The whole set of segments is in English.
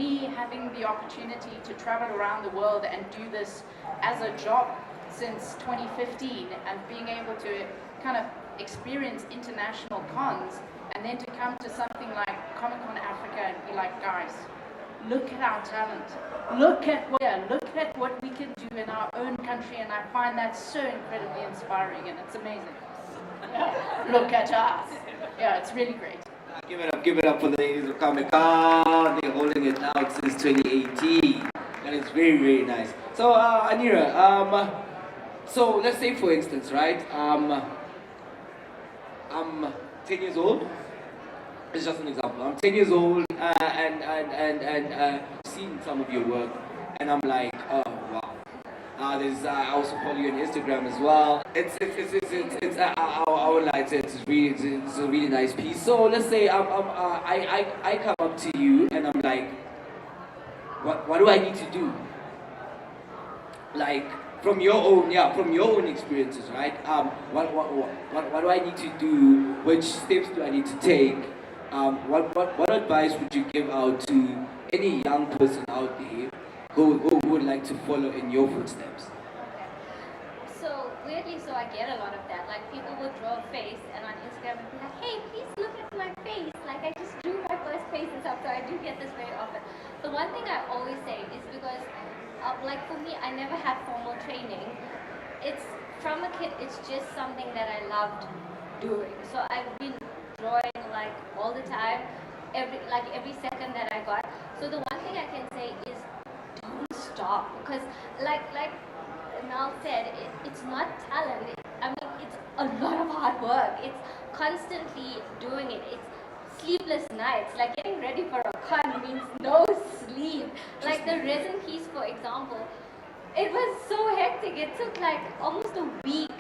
me having the opportunity to travel around the world and do this as a job since 2015 and being able to kind of experience international cons and then to come to something like Comic-Con Africa and be like, guys, look at our talent. Look at what we can do in our own country, and I find that so incredibly inspiring, and it's amazing. Look at us. Yeah, it's really great. Give it up for the ladies of Comic-Con. They're holding it out since 2018. That is very, very nice. So, Anira, so let's say for instance, right? I'm 10 years old. It's just an example. I'm 10 years old and seen some of your work, and I'm like, oh wow. I also follow you on Instagram as well. I would like to, it's a really nice piece. So let's say I come up to you and I'm like, what do I need to do? Like from your own experiences, right? What do I need to do? Which steps do I need to take? What advice would you give out to any young person out there who would like to follow in your footsteps? Okay. So weirdly, I get a lot of that. Like people will draw a face and on Instagram and be like, hey, please look at my face. Like I just drew my first face and stuff. So I do get this very often. The one thing I always say is because, like for me, I never had formal training. It's from a kid. It's just something that I loved doing. So I've been drawing like all the time, every second that I got. So the one thing I can say is don't stop, because like Mel said, it's not talent. It's a lot of hard work. It's constantly doing it. It's sleepless nights. Like getting ready for a con means no sleep. Like the resin piece, for example, it was so hectic. It took like almost a week,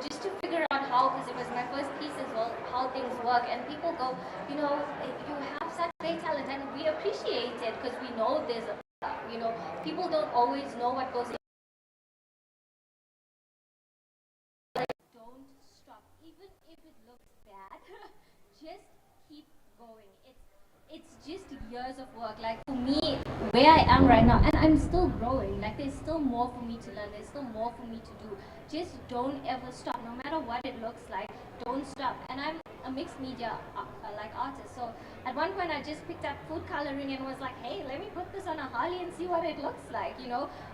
just to figure out how, because it was my first piece as well, how things work. And people go, you have such great talent, and we appreciate it because we know there's people don't always know what goes in. Like, don't stop, even if it looks bad. Just keep going. It's just years of work. Like for me, where I am right now, and I'm still growing. Like there's still more for me to learn. There's still more for me to do. Just don't ever stop. No matter what it looks like, don't stop. And I'm a mixed media artist. So at one point I just picked up food coloring and was like, hey, let me put this on a Harley and see what it looks like.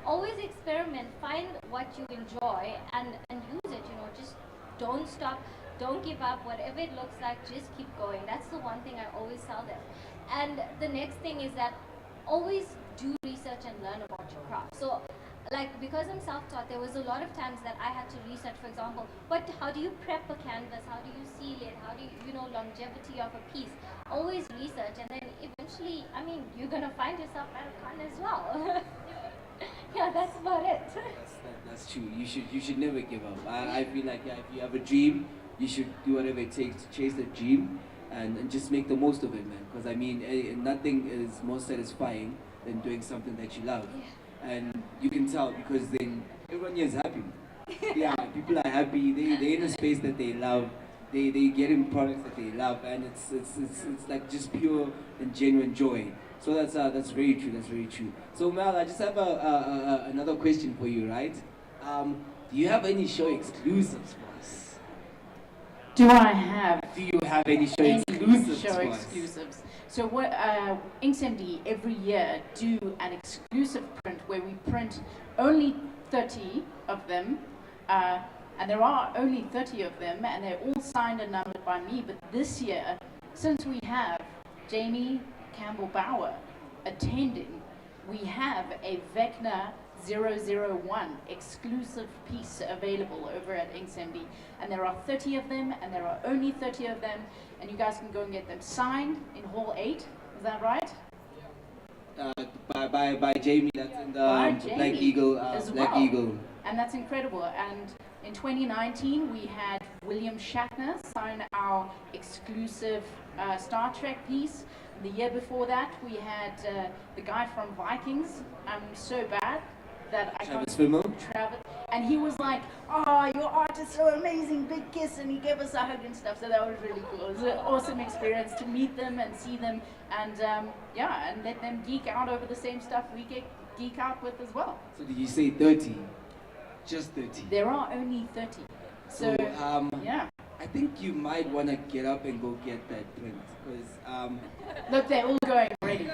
Always experiment. Find what you enjoy and use it. Just don't stop. Don't give up. Whatever it looks like, just keep going. That's the one thing I always tell them. And the next thing is that always do research and learn about your craft. So, because I'm self-taught, there was a lot of times that I had to research, for example, how do you prep a canvas? How do you seal it? How do you, longevity of a piece? Always research, and then eventually, you're going to find yourself at a con as well. Yeah, that's about it. That's true. You should never give up. I feel like if you have a dream, you should do whatever it takes to chase the dream and just make the most of it, man. Because nothing is more satisfying than doing something that you love. Yeah. And you can tell because then everyone here is happy. Yeah, people are happy. They're in a space that they love. They getting products that they love, and it's like just pure and genuine joy. So that's very true. That's very true. So Mel, I just have another question for you, right? Do you have any show exclusives for us? Do you have any show exclusives? So what InksMD every year do an exclusive print where we print only 30 of them, and there are only 30 of them, and they're all signed and numbered by me. But this year, since we have Jamie Campbell-Bower attending, we have a Vecna 001 exclusive piece available over at InksMD, and there are 30 of them, and there are only 30 of them, and you guys can go and get them signed in Hall 8. Is that right? By Jamie. That's in the Black Eagle. Black Eagle. And that's incredible. And in 2019, we had William Shatner sign our exclusive Star Trek piece. The year before that, we had the guy from Vikings. I'm so bad that I Travis can't. Fimmel. And he was like, "Oh, your art is so amazing, big kiss," and he gave us a hug and stuff. So that was really cool. It was an awesome experience to meet them and see them, and yeah, and let them geek out over the same stuff we geek out with as well. So did you say 30? Just 30? There are only 30. So yeah. I think you might want to get up and go get that print, because Look, they're all going already.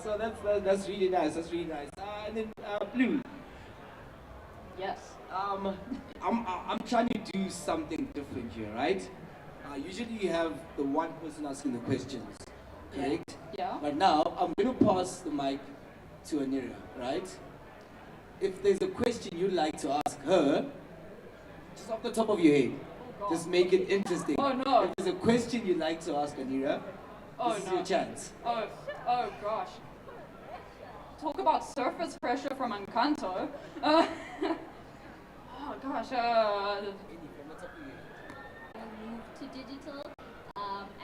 so that's really nice. That's really nice. And then Blue. Yes. I'm trying to do something different here, right? Usually you have the one person asking the questions, correct? Yeah. But now I'm going to pass the mic to Anira, right? If there's a question you'd like to ask her, just off the top of your head, just make it interesting. Oh no. If there's a question you'd like to ask Anira, Oh this is no. your chance. Oh gosh. Talk about surface pressure from Encanto. Oh gosh. Move to digital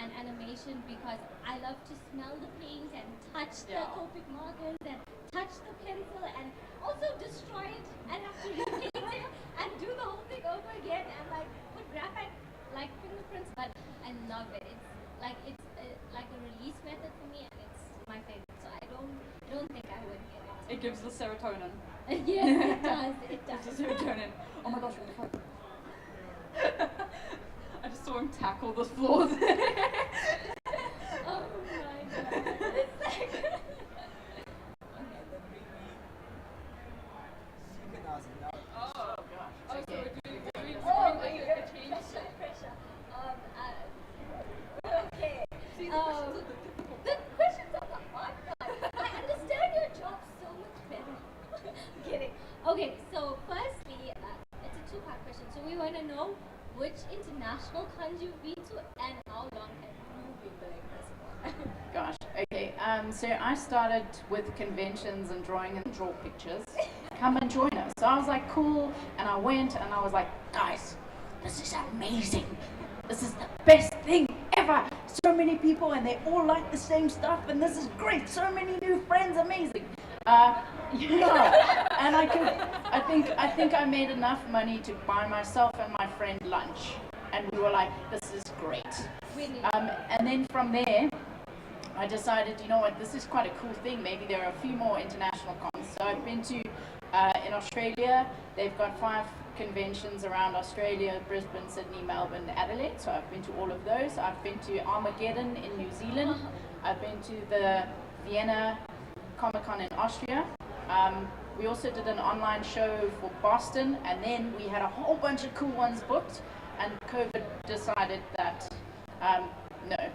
and animation because I love to smell the paint and touch the Yeah. Copic markers and touch the pencil and also destroy it and have to repaint it and do the whole thing over again and like put graphite like fingerprints. But I love it. It's like a release method for me and it's my favorite. So I don't think I would get it. It gives the serotonin. Yes, it does. It Gives does. the serotonin. Oh my gosh. What the fuck? I just saw him tackle the floor. Oh my god. It's like Oh gosh. Okay. oh my god. Pressure. Okay. The questions are the hard part. I understand your job so much better. Kidding. Okay, so firstly, it's a two-part question. So we want to know which international cons you've been to and how long have you been doing this for? Gosh, okay. So I started with conventions and drawing and draw pictures. Come and join us. So I was like, cool, and I went and I was like, guys, this is amazing. This is the best thing ever. So many people and they all like the same stuff and this is great. So many new friends, amazing. Yeah, and I think I made enough money to buy myself and my friend lunch, and we were like, this is great. And then from there, I decided, you know what, this is quite a cool thing. Maybe there are a few more international cons. So I've been to in Australia. They've got 5 conventions around Australia: Brisbane, Sydney, Melbourne, Adelaide. So I've been to all of those. I've been to Armageddon in New Zealand. I've been to the Vienna Comic Con in Austria. We also did an online show for Boston, and then we had a whole bunch of cool ones booked, and COVID decided that no,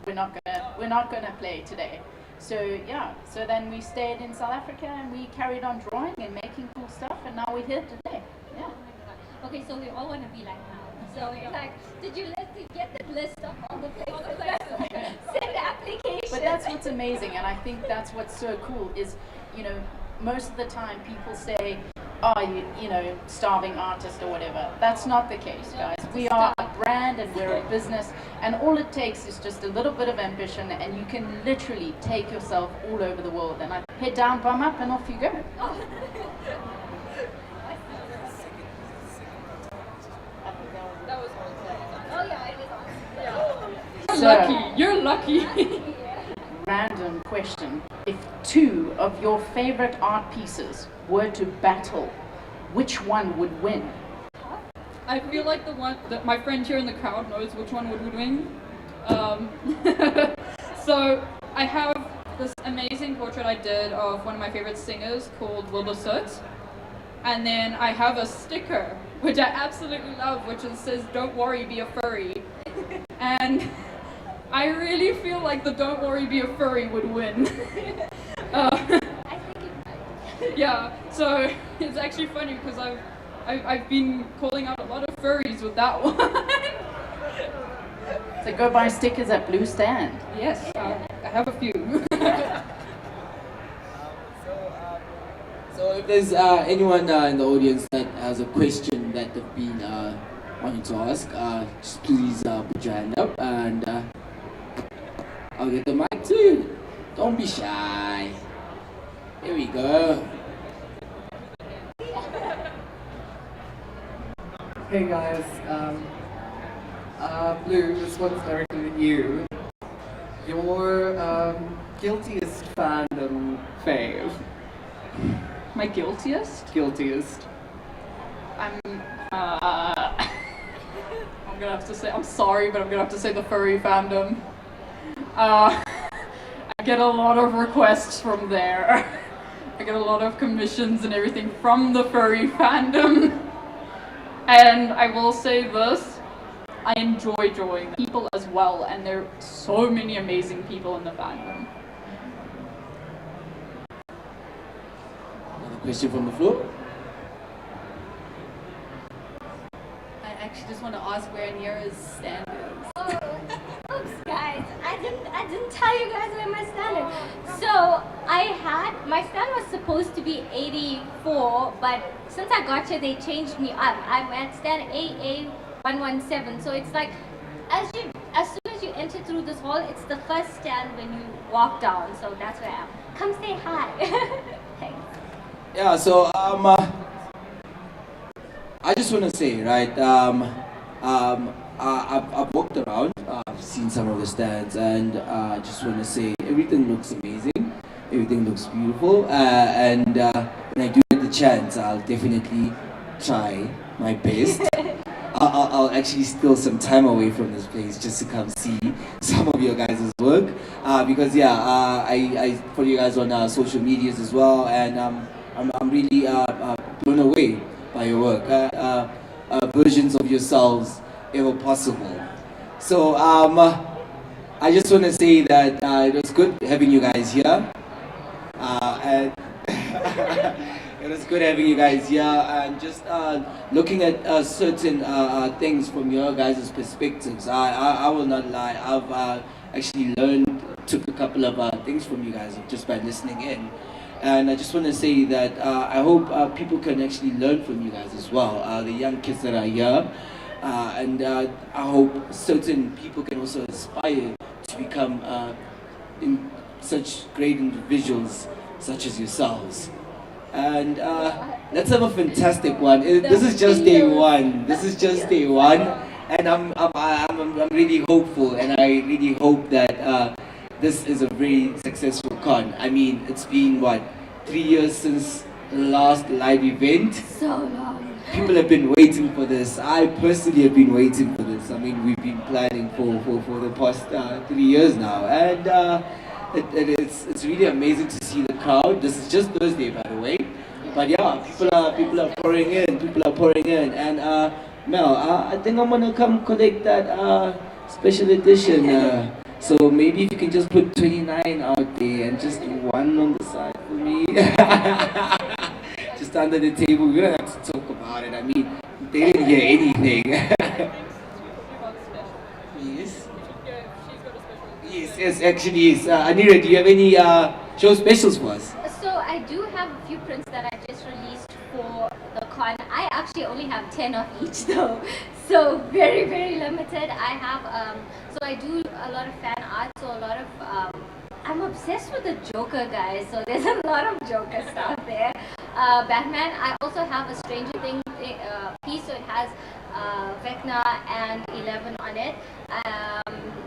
we're not gonna play today. So yeah, so then we stayed in South Africa and we carried on drawing and making cool stuff, and now we're here today. Yeah. Oh my god. Okay, so we all want to be like now. So like, did you get the list of all the places? Send applications. But that's what's amazing, and I think that's what's so cool is, you know, most of the time people say, oh, you know, starving artist or whatever. That's not the case, guys. We are a brand and we're a business, and all it takes is just a little bit of ambition, and you can literally take yourself all over the world. And I head down, bum up, and off you go. That was Oh yeah, it is. So, lucky. You're lucky. random question. If 2 of your favorite art pieces were to battle, which one would win? I feel like the one that my friend here in the crowd knows which one would win. So I have this amazing portrait I did of one of my favorite singers called Wilbur Soot. And then I have a sticker, which I absolutely love, which says, "Don't worry, be a furry." And I really feel like the "Don't worry, be a furry" would win. I think it might. Yeah, so it's actually funny because I've been calling out a lot of furries with that one. So go buy stickers at Blue Stand. Yes, I have a few. So if there's anyone in the audience that has a question that they've been wanting to ask, just please put your hand up and I'll get the mic to you. Don't be shy. Here we go. Hey guys, Blue, this one's directed at you. Your guiltiest fandom fave. My guiltiest? Guiltiest. I'm gonna have to say, I'm sorry, but I'm gonna have to say the furry fandom. I get a lot of requests from there. I get a lot of commissions and everything from the furry fandom. And I will say this, I enjoy drawing people as well, and there are so many amazing people in the fandom. Another question from the floor? I actually just want to ask where Nira's stand is. Oh, oops, guys. I didn't tell you guys where my stand is. So my stand was supposed to be 84, but since I got here, they changed me up. I'm at stand AA117. So it's like, as soon as you enter through this hall, it's the first stand when you walk down. So that's where I am. Come say hi. Thanks. Yeah, so I just want to say, right, I've walked around, I've seen some of the stands, and I just want to say everything looks amazing, everything looks beautiful, and when I do get the chance, I'll definitely try my best. I'll actually steal some time away from this place just to come see some of your guys' work, because I follow you guys on social medias as well, and I'm really blown away by your work, versions of yourselves ever possible. So I just want to say that it was good having you guys here, and it was good having you guys here, and just looking at certain things from your guys' perspectives. I will not lie, I've actually took a couple of things from you guys just by listening in. And I just want to say that I hope people can actually learn from you guys as well, the young kids that are here. And I hope certain people can also aspire to become such great individuals such as yourselves. And let's have a fantastic one. This is just day one. This is just day one. And I'm really hopeful, and I really hope that this is a very successful con. I mean, it's been what, 3 years since the last live event? So long. People have been waiting for this. I personally have been waiting for this. I mean, we've been planning for the past 3 years now, and it's really amazing to see the crowd. This is just Thursday, by the way, but yeah, people are pouring in. People are pouring in, and Mel, I think I'm gonna come collect that special edition. So maybe if you can just put 29 out there and just 1 on the side for me. Just under the table. We don't have to talk about it. I mean, they didn't hear anything. Yes? Yes, actually yes. Anira, do you have any show specials for us? So I do have a few prints that I just released for the con. I actually only have 10 of each though. So very, very limited. I have, so I do a lot of fan art, so a lot of, I'm obsessed with the Joker, guys, so there's a lot of Joker stuff there. Batman, I also have a Stranger Things piece, so it has Vecna and 11 on it.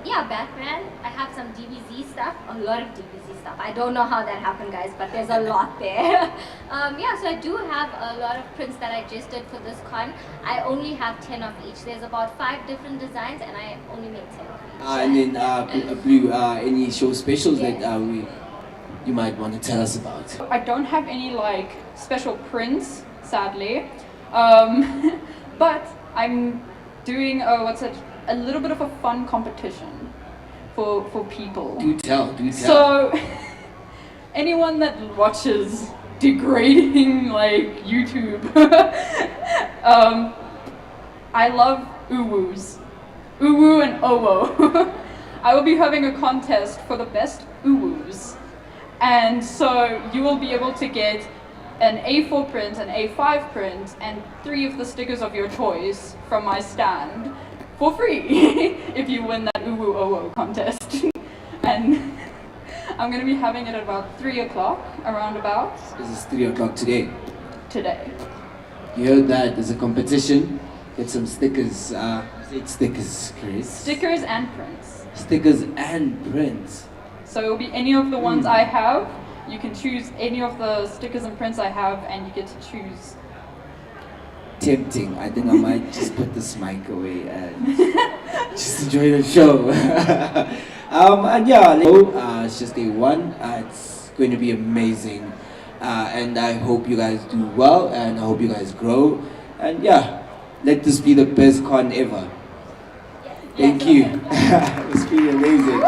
Yeah, Batman, I have some DBZ stuff, a lot of DBZ stuff. I don't know how that happened, guys, but there's a lot there. Yeah, so I do have a lot of prints that I just did for this con. I only have 10 of each. There's about 5 different designs, and I only made 10 of each. And then, Blue, any show specials Yes. that you might want to tell us about? I don't have any like special prints, sadly, but I'm doing a little bit of a fun competition for people. Do tell. So anyone that watches degrading like YouTube, I love uwus, uwu and owo. I will be having a contest for the best uwus. And so you will be able to get an A4 print, an A5 print, and 3 of the stickers of your choice from my stand for free if you win that Uwu Owo contest. And I'm going to be having it at about 3 o'clock, around about. This is 3 o'clock today. Today. You heard that? There's a competition get some stickers. It's stickers, Chris. Stickers and prints. Stickers and prints. So it will be any of the ones I have. You can choose any of the stickers and prints I have, and you get to choose. Tempting. I think I might just put this mic away and just enjoy the show. And yeah, it's just day one. It's going to be amazing. And I hope you guys do well, and I hope you guys grow. And yeah, let this be the best con ever. Thank you. It's been amazing.